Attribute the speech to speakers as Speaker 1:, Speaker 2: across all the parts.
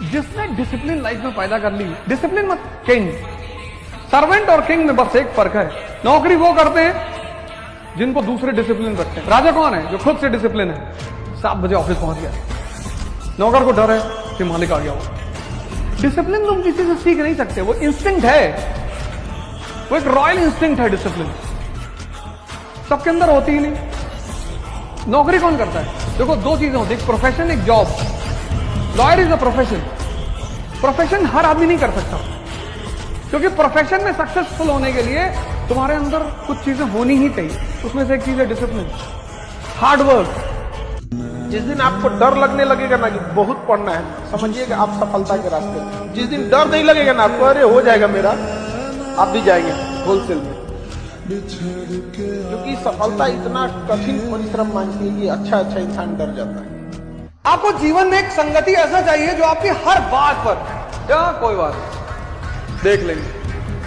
Speaker 1: जिसने discipline life में पैदा कर ली, डिसिप्लिन मत किंग, सर्वेंट और किंग में बस एक फर्क है, नौकरी वो करते हैं जिनको दूसरे डिसिप्लिन रखते हैं। राजा कौन है? जो खुद से डिसिप्लिन है, 7 बजे ऑफिस पहुंच गया, नौकर को डर है कि मालिक आ गया हो। डिसिप्लिन तुम किसी से सीख नहीं सकते, वो इंस्टिंक्ट है, वो एक रॉयल इंस्टिंक्ट है। डिसिप्लिन सबके अंदर होती ही नहीं। नौकरी कौन करता है? देखो, 2 चीजें होती, एक प्रोफेशन, एक job. Lawyer is a profession. Profession हर आदमी नहीं कर सकता, क्योंकि प्रोफेशन में सक्सेसफुल होने के लिए तुम्हारे अंदर कुछ चीजें होनी ही चाहिए। उसमें से एक चीज है डिसिप्लिन, हार्ड वर्क।
Speaker 2: जिस दिन आपको डर लगने लगेगा ना कि बहुत पढ़ना है, समझिए कि आप सफलता के रास्ते। जिस दिन डर नहीं लगेगा ना आपको, अरे हो जाएगा मेरा, आप भी जाएंगे होलसेल में। क्योंकि सफलता इतना कठिन परिश्रम मांगती है कि अच्छा इंसान डर जाता है।
Speaker 1: आपको जीवन में एक संगति ऐसा चाहिए जो आपकी हर बात पर, क्या कोई बात देख लेंगे।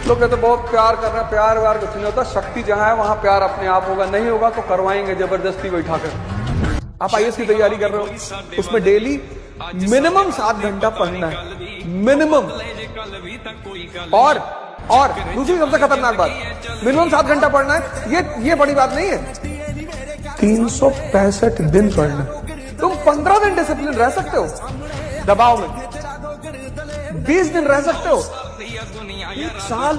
Speaker 1: लोग कहते बहुत प्यार कर रहे हैं, प्यार व्यार कुछ नहीं होता, शक्ति जहां है वहां प्यार अपने आप होगा, नहीं होगा तो करवाएंगे जबरदस्ती बैठाकर। आप आईएएस की तैयारी कर रहे हो, उसमें डेली मिनिमम 7 घंटा पढ़ना है, मिनिमम। और दूसरी सबसे खतरनाक बात, मिनिमम 7 घंटा पढ़ना है। ये बड़ी बात नहीं है, 365 दिन पढ़ना। तुम 15 दिन डिसिप्लिन रह सकते हो दबाव में, 20 दिन रह सकते हो, 1 साल।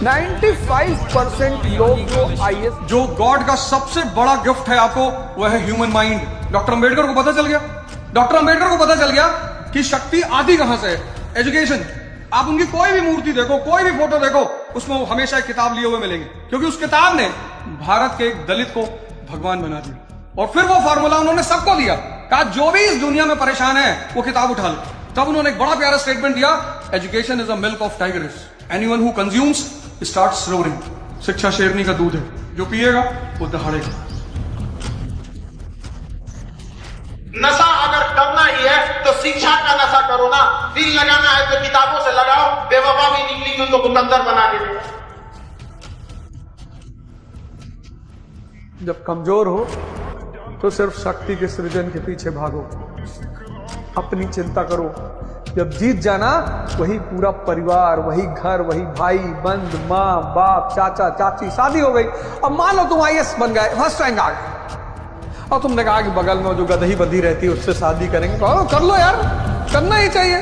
Speaker 1: 95% लोग जो आईएएस, जो गॉड का सबसे बड़ा गिफ्ट है आपको, वह है ह्यूमन माइंड। डॉक्टर अंबेडकर को पता चल गया, डॉक्टर अंबेडकर को पता चल गया कि शक्ति आती कहां से है। एजुकेशन। आप उनकी कोई भी मूर्ति देखो, कोई भी फोटो देखो, उसमें वो हमेशा एक किताब लिए हुए मिलेंगे, क्योंकि उस किताब ने भारत के एक दलित को भगवान बना दिया। और फिर वो फार्मूला उन्होंने सबको दिया, कहा जो भी इस दुनिया में परेशान है वो किताब उठा ले। तब उन्होंने एक बड़ा प्यारा स्टेटमेंट दिया, education is a milk of tigers, anyone who consumes starts roaring. शिक्षा शेरनी का दूध है, जो पिएगा वो दहाड़ेगा।
Speaker 2: नशा अगर करना ही है तो शिक्षा का नशा करो ना। दिल लगाना है तो किताबों से लगाओ, बेवफा भी निकली तो उनको मुकद्दर बना के।
Speaker 1: जब कमजोर हो तो सिर्फ शक्ति के सृजन के पीछे भागो, अपनी चिंता करो। जब जीत जाना, वही पूरा परिवार, वही घर, वही भाई बंद, माँ बाप, चाचा चाची, शादी हो गई। अब मान लो तुम आईएएस बन गए, फर्स्ट रैंक आ गए, और तुमने कहा कि बगल में जो गदही बंधी रहती है उससे शादी करेंगे। कहो, कर लो यार, करना ही चाहिए।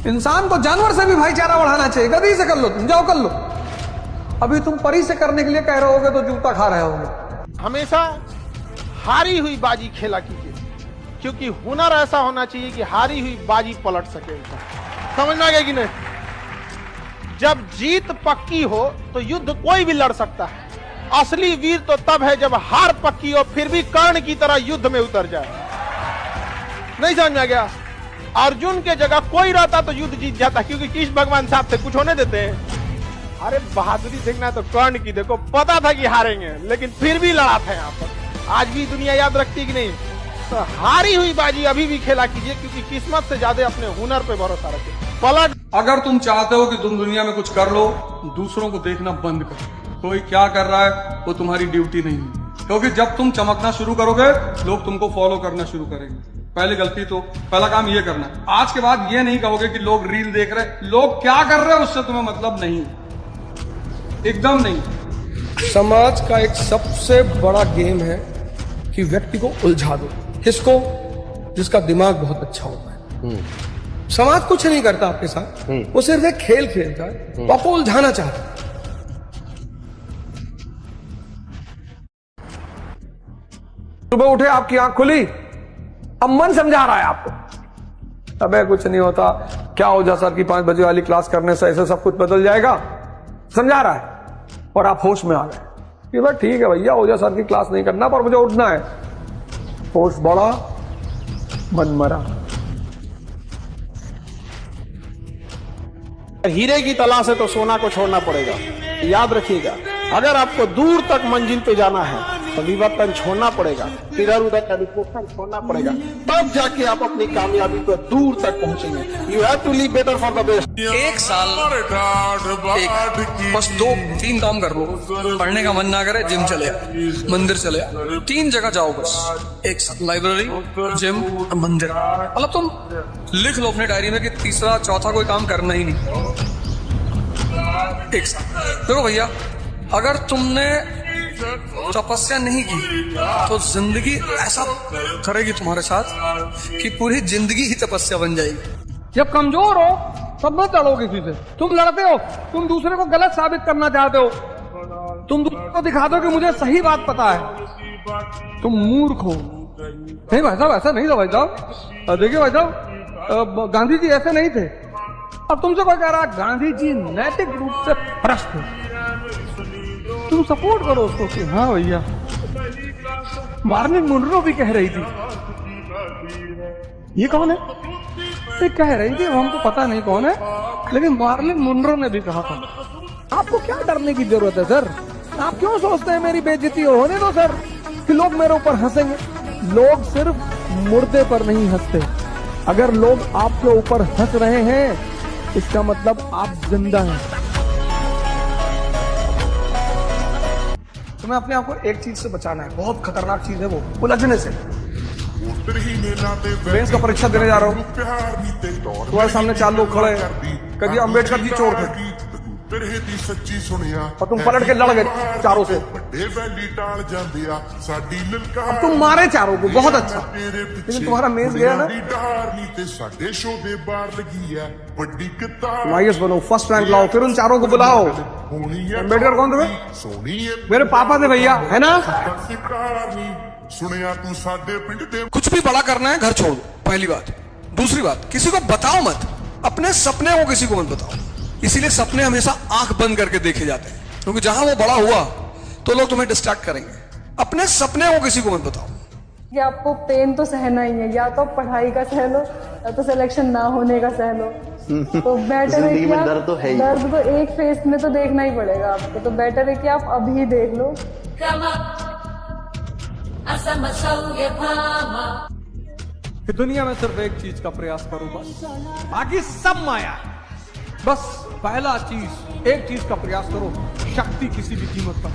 Speaker 1: इंसान को जानवर से भी भाईचारा बढ़ाना चाहिए। गदही से कर लो, तुम जाओ कर लो। अभी तुम परी से करने के लिए कह रहे होगे तो जूता खा रहे होगे।
Speaker 2: हमेशा हारी हुई बाजी खेला कीजिए, क्योंकि हुनर ऐसा होना चाहिए कि हारी हुई बाजी पलट सके। समझ में आ गया कि नहीं? जब जीत पक्की हो तो युद्ध कोई भी लड़ सकता है। असली वीर तो तब है जब हार पक्की हो फिर भी कर्ण की तरह युद्ध में उतर जाए। नहीं समझ में आ गया? अर्जुन के जगह कोई रहता तो युद्ध जीत जाता, क्योंकि कृष्ण भगवान साहब से कुछ होने देते हैं। अरे बहादुरी देखना है तो कर्ण की देखो, पता था कि हारेंगे लेकिन फिर भी लड़ा था यहाँ पर। आज भी दुनिया याद रखती कि नहीं? तो हारी हुई बाजी अभी भी खेला कीजिए, क्योंकि किस्मत से ज्यादा अपने हुनर पे भरोसा रखिए। पलट।
Speaker 1: अगर तुम चाहते हो कि तुम दुनिया में कुछ कर लो, दूसरों को देखना बंद करो। कोई क्या कर रहा है वो तुम्हारी ड्यूटी नहीं है, क्योंकि जब तुम चमकना शुरू करोगे लोग तुमको फॉलो करना शुरू करेंगे। पहला काम ये करना। आज के बाद ये नहीं कहोगे कि लोग रील देख रहे, लोग क्या कर रहे हैं उससे तुम्हें मतलब नहीं, एकदम नहीं। समाज का एक सबसे बड़ा गेम है कि व्यक्ति को उलझा दो, किसको? जिसका दिमाग बहुत अच्छा होता है। समाज कुछ नहीं करता आपके साथ, वो सिर्फ एक खेल खेलता है, आपको उलझाना चाहता है। सुबह उठे, आपकी आंख खुली, अब मन समझा रहा है आपको, अबे कुछ नहीं होता, क्या ओझा सर की 5 बजे वाली क्लास करने से ऐसे सब कुछ बदल जाएगा, समझा रहा है। और आप होश में आ गए कि भाई ठीक है भैया, ओझा सर की क्लास नहीं करना पर मुझे उठना है। होश बढ़ा, मन मरा।
Speaker 2: हीरे की तलाश है तो सोना को छोड़ना पड़ेगा। याद रखिएगा, अगर आपको दूर तक मंजिल पे जाना है कभी वतन छोड़ना पड़ेगा, इधर उधर का रिपोर्ट छोड़ना पड़ेगा, तब जाके आप अपनी कामयाबी पर दूर तक पहुंचेंगे। You have to live better for the best.
Speaker 1: एक साल बस 2-3 काम कर लो। पढ़ने का मन ना करे, जिम चले आ, मंदिर चले आ, 3 जगह जाओ बस एक साथ, लाइब्रेरी, जिम, मंदिर। मतलब तुम लिख लो अपने डायरी में कि तीसरा चौथा कोई काम करना ही नहीं, एक साथ। देखो भैया, अगर तुमने तपस्या नहीं की तो जिंदगी ऐसा करेगी तुम्हारे साथ कि पूरी जिंदगी ही तपस्या बन जाएगी। जब कमजोर हो तब मत लड़ो किसी से। तुम लड़ते हो, तुम दूसरे को गलत साबित करना चाहते हो, तुम दूसरे को दिखा दो कि मुझे सही बात पता है, तुम मूर्ख हो। नहीं भाई साहब, ऐसा नहीं था भाई साहब। देखिए भाई साहब, गांधी जी ऐसे नहीं थे। अब तुमसे कोई कह रहा है गांधी जी नैतिक रूप से भ्रष्ट है, तुम सपोर्ट करो उसको कि हाँ भैया। मार्लिन मुनरो भी कह रही थी, ये कौन है? ये कह रही थी, हमको पता नहीं कौन है, लेकिन मार्लिन मुनरो ने भी कहा था। आपको क्या डरने की जरूरत है सर? आप क्यों सोचते हैं मेरी बेइज्जती होने दो सर, कि लोग मेरे ऊपर हंसेंगे। लोग सिर्फ मुर्दे पर नहीं हंसते। अगर लोग आपके ऊपर हंस रहे हैं इसका मतलब आप जिंदा हैं। तुम्हें अपने आप को एक चीज से बचाना है, बहुत खतरनाक चीज है वो, उलझने से। मेंस का परीक्षा देने जा रहा हूँ, तुम्हारे सामने 4 लोग खड़े हैं, कभी अम्बेडकर जी चोर थे और तुम पलट के लड़ गए चारों से। अब तुम मारे चारों को, बहुत अच्छा, लेकिन तुम्हारा मेंस गया ना। आईएएस बनो, फर्स्ट रैंक लाओ, फिर उन चारों को बुलाओ। अम्बेडकर कौन थे? मेरे पापा थे भैया, है ना। कुछ भी बड़ा करना है घर छोड़ दो, पहली बात। दूसरी बात, किसी को बताओ मत, अपने सपने को किसी को मत बताओ। इसीलिए सपने हमेशा आंख बंद करके देखे जाते हैं, क्योंकि जहां वो बड़ा हुआ तो लोग तुम्हें डिस्ट्रैक्ट करेंगे। अपने सपने को किसी को मत बताओ।
Speaker 3: कि आपको पेन तो सहना ही है, या तो पढ़ाई का सह लो या तो सिलेक्शन ना होने का सह लो। तो बेटर है कि आप दर्द तो एक फेस में तो देखना ही पड़ेगा आपको, तो बेटर है कि आप अभी देख लो।
Speaker 1: कि दुनिया में सिर्फ एक चीज का प्रयास करो बस, बाकी सब माया। बस पहला चीज, एक चीज का प्रयास करो, शक्ति किसी भी कीमत पर।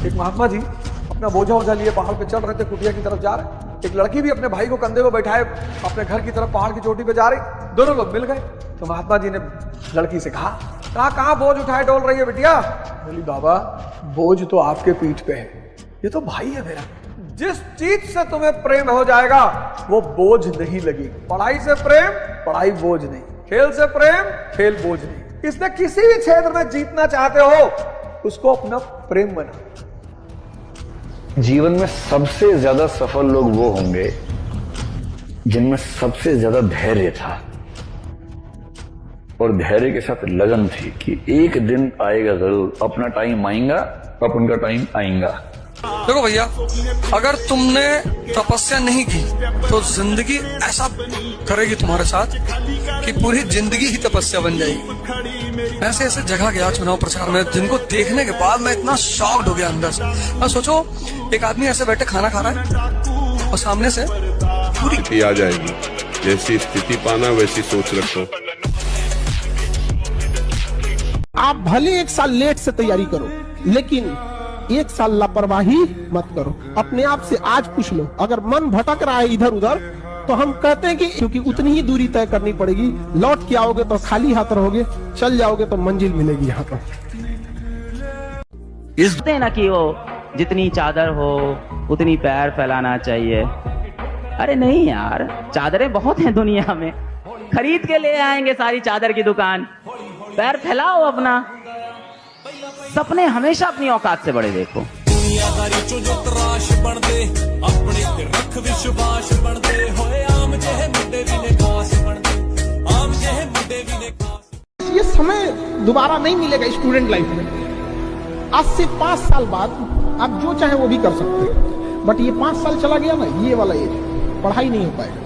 Speaker 1: एक महात्मा जी अपना बोझा वोझा लिए पहाड़ पे चढ़ रहे थे, कुटिया की तरफ जा रहे। एक लड़की भी अपने भाई को कंधे पे बैठाए अपने घर की तरफ पहाड़ की चोटी पे जा रही। दोनों लोग मिल गए। तो महात्मा जी ने लड़की से कहा, कहाँ बोझ उठाए डोल रही है बिटिया? बोली, बाबा बोझ तो आपके पीठ पे है, ये तो भाई है मेरा। जिस चीज से तुम्हें प्रेम हो जाएगा वो बोझ नहीं लगी। पढ़ाई से प्रेम, पढ़ाई बोझ नहीं। खेल से प्रेम, खेल बोझ नहीं। इसने किसी भी क्षेत्र में जीतना चाहते हो, उसको अपना प्रेम बना।
Speaker 4: जीवन में सबसे ज्यादा सफल लोग वो होंगे जिनमें सबसे ज्यादा धैर्य था और धैर्य के साथ लगन थी कि एक दिन आएगा जरूर, अपना टाइम आएगा, अपन का टाइम आएगा।
Speaker 1: देखो भैया, अगर तुमने तपस्या नहीं की तो जिंदगी ऐसा करेगी तुम्हारे साथ कि पूरी जिंदगी ही तपस्या बन जाएगी। ऐसे ऐसे जगह गया चुनाव प्रचार में, जिनको देखने के बाद मैं इतना शॉक्ड हो गया अंदर से। मैं सोचो, एक आदमी ऐसे बैठे खाना खा रहा है और सामने से पूरी
Speaker 5: आ जाएगी। जैसी स्थिति पाना वैसी सोच रखो।
Speaker 2: आप भले 1 साल लेट से तैयारी करो, लेकिन 1 साल लापरवाही मत करो। अपने आप से आज पूछ लो, अगर मन भटक रहा है इधर उधर, तो हम कहते हैं कि क्योंकि उतनी ही दूरी तय करनी पड़ेगी। लौट के आओगे तो खाली हाथ रहोगे, चल जाओगे तो मंजिल मिलेगी यहाँ पर।
Speaker 6: इसलिए ना कि वो जितनी चादर हो उतनी पैर फैलाना चाहिए। अरे नहीं यार, चादरें बहुत हैं दुनिया में, खरीद के ले आएंगे सारी चादर की दुकान। पैर फैलाओ अपना, सपने हमेशा अपनी औकात से बड़े देखो। दुनियादारी चो जो तराश बन दे, अपने ते रख विश्वास बन दे, होए आम जेहे मुंडे भी ने खास बन दे, आम जेहे मुंडे भी ने खास।
Speaker 2: ये समय दोबारा नहीं मिलेगा स्टूडेंट लाइफ में। आज से 5 साल बाद आप जो चाहे वो भी कर सकते हैं, बट ये 5 साल चला गया ना, ये वाला एज पढ़ाई नहीं हो पाएगा।